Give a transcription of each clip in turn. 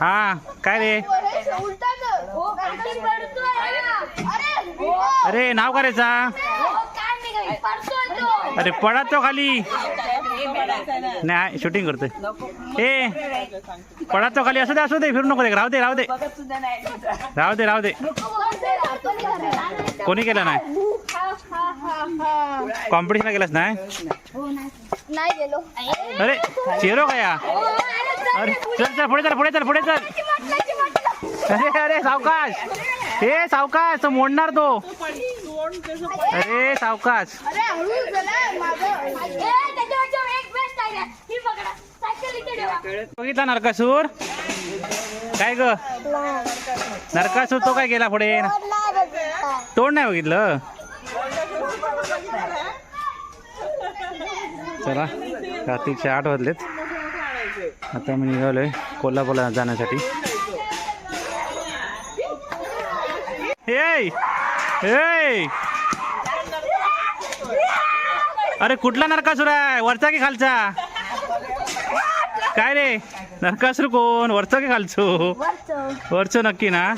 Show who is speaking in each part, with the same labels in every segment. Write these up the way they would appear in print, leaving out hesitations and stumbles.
Speaker 1: हा काय रे? अरे नाव करायचा. अरे पडा तो खाली. नाही शूटिंग करतोय. ए पडा तो खाली. असू दे फिरू नको. दे राहू दे. कोणी केलं नाही? कॉम्पिटिशन केलंच नाही? अरे चेरो का या? अरे चल पुढे चल. अरे सावकाश. हे सावकाश तो मोडणार तो. अरे सावकाश. बघितला नरकासूर? काय ग नरकासूर तो काय केला पुढे? तोंड नाही बघितलं. चला रात्रीचे 8 वाजलेत. आता मी निघालोय कोल्हापूरला जाण्यासाठी. अरे कुठला नरकासूर आहे? वरचा की खालचा? काय रे नरकासूर कोण? वरचा की खालचो? वरचो नक्की ना?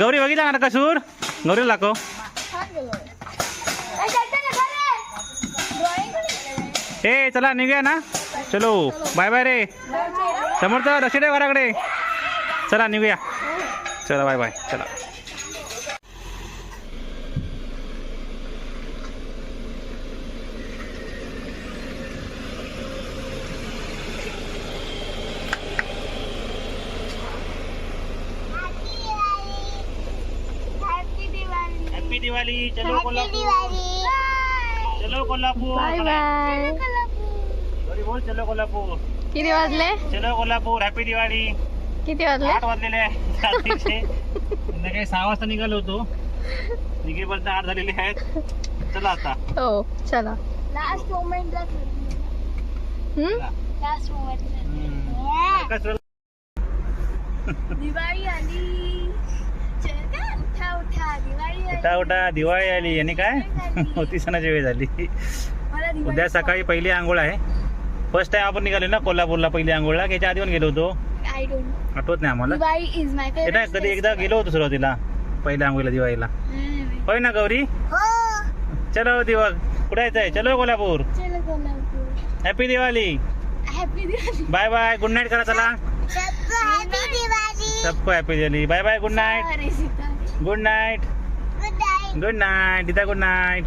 Speaker 1: गौरी बघितला नरकासूर? गौरीला दाखव. हे चला निघूया ना. चलो बाय बाय रे. समोरचा लक्ष दे घराकडे. चला निघूया. चला बाय बाय. चला हैप्पी दिवाली. चलो कोल्हापूर. चलो कोल्हापूर.
Speaker 2: Bye bye.
Speaker 1: बोल चलो कोल्हापूर.
Speaker 2: किती वाजले?
Speaker 1: चलो कोल्हापूर. हॅपी दिवाळी.
Speaker 2: किती वाजले?
Speaker 1: 8 वाजलेले आहे रात्रीचे. संध्याकाळी 6 वाजता निघालो होतो. निघेपर्यंत 8 झालेले आहेत. चला आता.
Speaker 2: हो चला.
Speaker 3: Last moment last moment Diwali आली.
Speaker 1: उठा दिवाळी आली. आणि काय होती सणाची वेळ झाली. उद्या सकाळी पहिली आंघोळ आहे. फर्स्ट टाइम आपण निघालो ना कोल्हापूरला पहिली आंघोळला. याच्या आधी पण गेलो होतो. आठवत नाही आम्हाला. कधी एकदा गेलो होतो सुरुवातीला पहिल्या आंघोळीला दिवाळीला. होय ना गौरी? चलो दिवा कुठे यायचंय? चलो Kolhapur. Happy Diwali. Bye bye. Good night करा. चला सबको happy Diwali. Bye bye. Good night. Good night. Good night दिदा. Good night.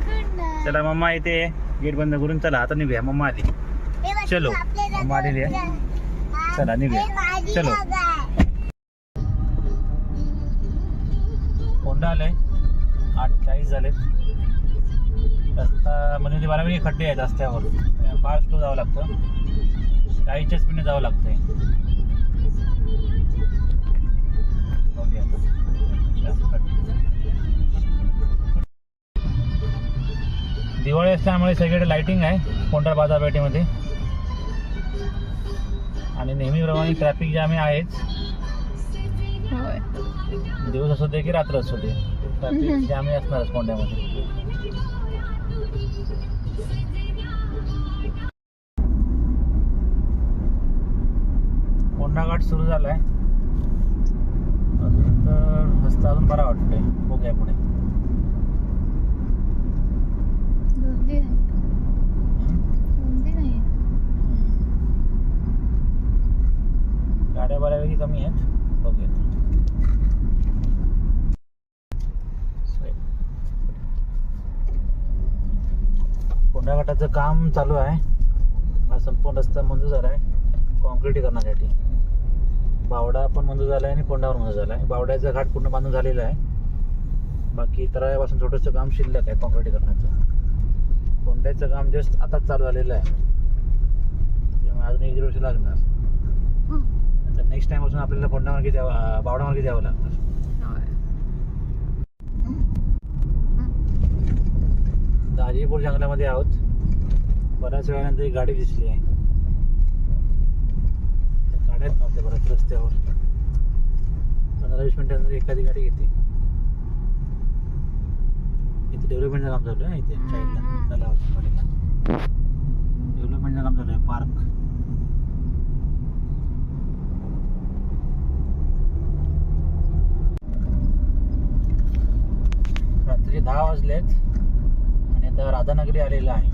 Speaker 1: चला मम्मा इथे गेट बंद करून. चला आता निघूया. मम्मा आली. चलो मम्मा आलेली आहे. चला निघूया. चलो कोंडा आलंय. 8:40 झालेत. रस्ता म्हणजे बऱ्यापैकी खड्डे आहेत रस्त्यावर. फार स्लो जावं लागतं. 40च्या स्पीडने जावं लागतंय. बघूया दिवाळी असल्यामुळे सगळीकडे लाइटिंग आहे कोंढा बाजारपेठेमध्ये. आणि नेहमीप्रमाणे ट्रॅफिक जाम आहेच. दिवस असू दे की रात्र असू दे ट्रॅफिक जाम असणारच कोंढ्यामध्ये. कोंढा घाट सुरू झालाय. अजून तर रस्ता अजून बरा वाटतोय. बघूया पुढे. गाड्या बऱ्यापैकी कमी आहेत. बघूया. कोंढा घाटाचं काम चालू आहे. हा संपूर्ण रस्ता मंजूर झाला आहे कॉन्क्रिटीकरणासाठी. बावडा पण मंजूर झाला आहे आणि कोंढावर मंजूर झाला आहे. बावड्याचा घाट पूर्ण बांधून झालेला आहे. बाकी तळापासून छोटंसं काम शिल्लक आहे कॉन्क्रिटीकरणाचं. कोंढ्याचं काम जस्ट आताच चालू झालेलं आहे. त्यामुळे अजून 1-1.5 वर्ष लागणार. तर नेक्स्ट टाइम पासून आपल्याला कोंढामार्गे जावं, बावडामार्गे जावं लागणार. दाजीपूर जंगलामध्ये आहोत. बऱ्याच वेळानंतर एक गाडी दिसली आहे. गाड्याच नव्हत्या बऱ्याच रस्त्यावर. 15-20 मिनिटांनंतर एखादी गाडी येते. इथे डेव्हलपमेंटचं काम चालू आहे. इथे साईडला डेव्हलपमेंटचं काम चालू आहे. पार्क 10 वाजलेत आणि आता राधानगरी आलेलं आहे.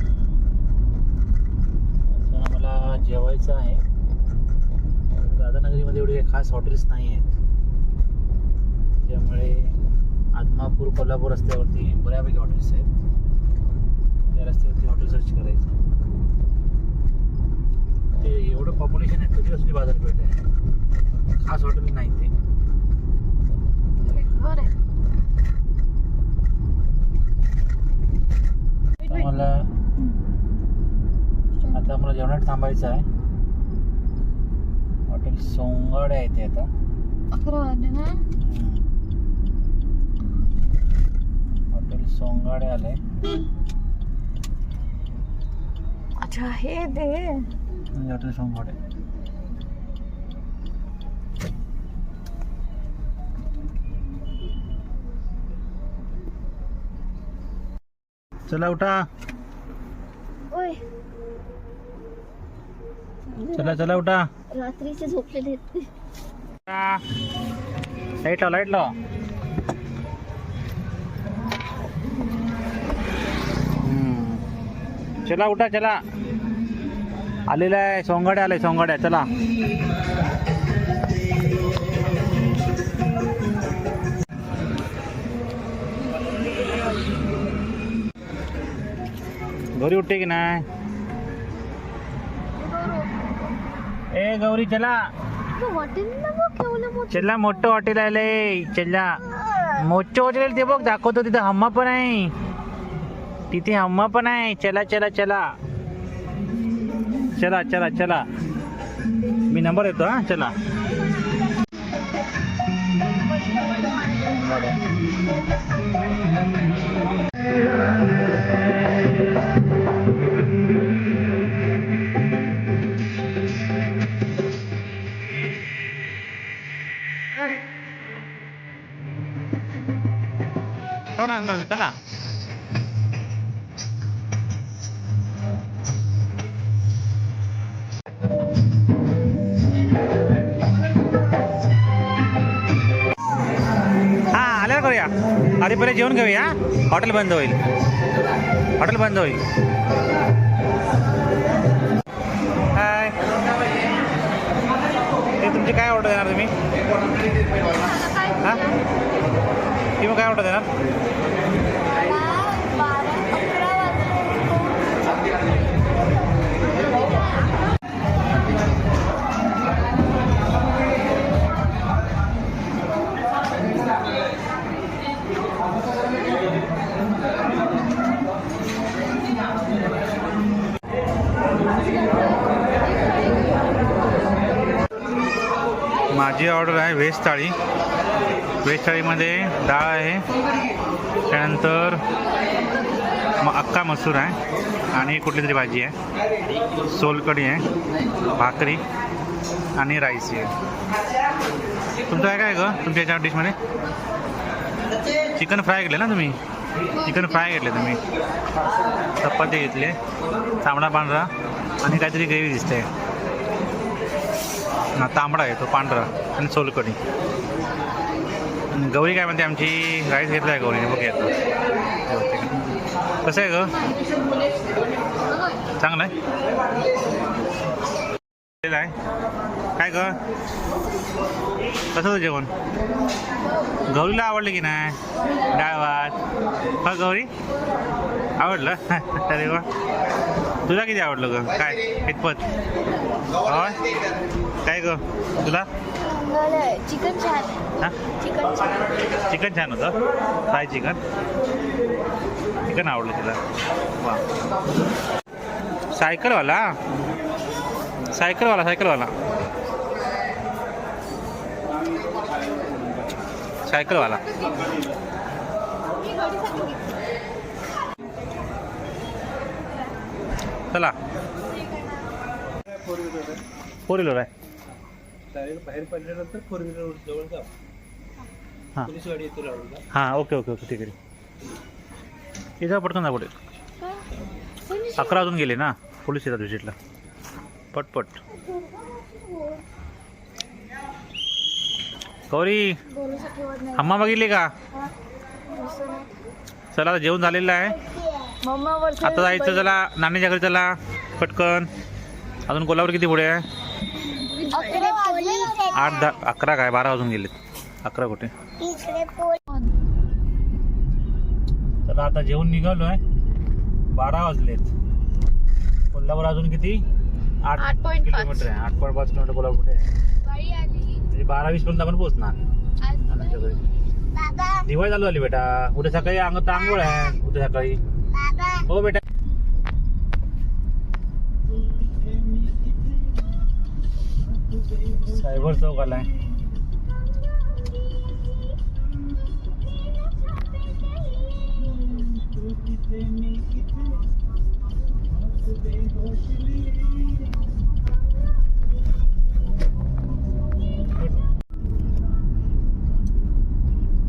Speaker 1: तर आम्हाला जेवायचं आहे. राधानगरीमध्ये एवढे काही खास हॉटेल्स नाही आहेत, त्यामुळे आदमापूर कोल्हापूर रस्त्यावरती बऱ्यापैकी हॉटेल्स आहेत. त्या रस्त्यावरती हॉटेल सर्च करायचं. ते एवढं पॉप्युलेशन आहे तरी असली बाजारपेठ आहे, खास हॉटेल नाही ते.
Speaker 2: बरं आहे.
Speaker 1: आता मला जेवणात थांबायचं आहे. हॉटेल सोंगाड्या येते आता.
Speaker 2: 11 वाजले ना.
Speaker 1: हॉटेल सोंगाड्या आलंय.
Speaker 2: अच्छा हे ते
Speaker 1: हॉटेल सोंगाड्या. चला उठा.
Speaker 3: ओय
Speaker 1: चला चला उठा.
Speaker 3: रात्रीचे झोपलेले आहेत.
Speaker 1: लाईट लाव, लाईट लाव. चला उठा चला. आलेला आहे सोंगाड्या, आलाय सोंगाड्या. चला गौरी उठते की नाही? ए गौरी चला
Speaker 3: हॉटेल ना बघ केवढं मोठं.
Speaker 1: चला. मोठं हॉटेल आलंय. चला मोठं हॉटेल ते बघ दाखवतो. तिथं हम्मा पण आहे. तिथे हम्मा पण आहे. चला चला चला चला चला चला. मी नंबर येतो. हा चला. चला. हा आल्यावर करूया. अरे पहिले जेवण घेऊया. हॉटेल बंद होईल. हॉटेल बंद होईल. हाय. ते तुमची काय ऑर्डर देणार तुम्ही? हां किंवा काय ऑर्डर देणार?
Speaker 3: 12-11
Speaker 1: माझी ऑर्डर आहे व्हेज थाळी. व्हेज थाळीमध्ये डाळ आहे, त्यानंतर अख्खा मसूर आहे आणि कुठली तरी भाजी आहे, सोलकढी आहे, भाकरी आणि राईस आहे. तुमचं काय काय गं तुमच्या याच्या डिशमध्ये? चिकन फ्राय घेतले ना तुम्ही? चिकन फ्राय घेतले तुम्ही, चपाती घेतले, तांबडा पांढरा आणि काहीतरी ग्रेव्ही दिसते. हा तांबडा आहे तो पांढरा आणि सोलकढी. गौरी काय म्हणते आमची? राईस घेतला आहे गौरीने. बघ येतो कसं आहे ग? चांगलं आहे काय ग? कसं होतं जेवण? गौरीला आवडलं की नाही डाळ भात? हा गौरी आवडलं? अरे वा. तुला किती आवडलं ग? काय कितपत? होय काय ग तुला?
Speaker 3: चिकन छान.
Speaker 1: हां
Speaker 3: चिकन छान.
Speaker 1: चिकन छान होतं. फ्राय चिकन चिकन आवडलं तिला. वा. सायकलवाला सायकलवाला सायकलवाला सायकलवाला. चला फोर व्हीलर आहे.
Speaker 4: बाहेर पडल्यानंतर 4 व्हीलर जवळ जा.
Speaker 1: हां
Speaker 4: पोलीस गाडी येतो लावून.
Speaker 1: हां ओके ओके ओके ठीक आहे. इथं पटकन जा पुढे. 11 वाजून गेले ना, पोलीस येतात विजिटला. पटपट. गौरी
Speaker 3: बोलूसाठी होत नाही.
Speaker 1: अम्मा बघितली का? चला आता जेवण झालेलं आहे.
Speaker 2: मम्मा वर
Speaker 1: आता जायचं, चला नानीच्या घरी चला पटकन. अजून कोल्हापूर किती पुढे आहे? 8 10 11 काय 12 वाजून गेलेत. 11 कुठे. चला आता जेवण निघालोय. 12 वाजलेत. कोल्हापूर अजून किती? 8
Speaker 2: 8.5
Speaker 1: किलोमीटर आहे. 8.5 किलोमीटर कोल्हापूर आहे. म्हणजे 12-20 पर्यंत आपण पोहोचणार नानीच्या घरी. दिवाळी चालू झाली बेटा. उद्या सकाळी आंघोळ आहे. उद्या सकाळी हो बेटा. सायबर चौक आलाय.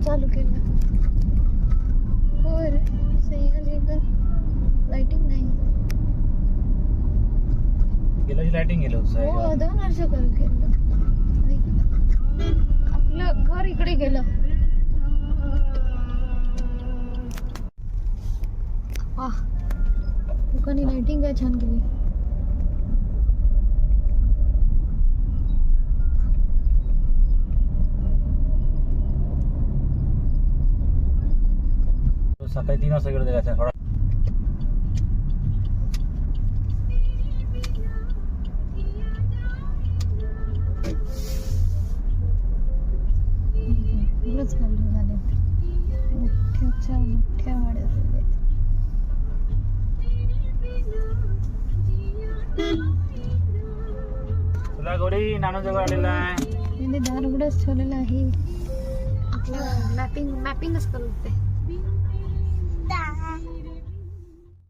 Speaker 2: चालू केलं. होय रे, लाइटिंग नाही.
Speaker 1: गेल्याची लाइटिंग गेलं होतं
Speaker 2: हो
Speaker 1: सायबर.
Speaker 2: 2 वर्ष केलं. आपलं घर इकडे गेलं. वाह, दुकानी लाइटिंग काय छान केली.
Speaker 1: सकाळी 3 वाजता गेलो त्याच्या थोडा.
Speaker 2: एवढंच खाल्लं झाले. मोठ्या वाड्या झाल्या.
Speaker 1: तुला गौरी नानू जवळ आलेला आहे.
Speaker 2: दार उघडच ठेवलेलं आहे. आपलं मॅपिंगच करत होते.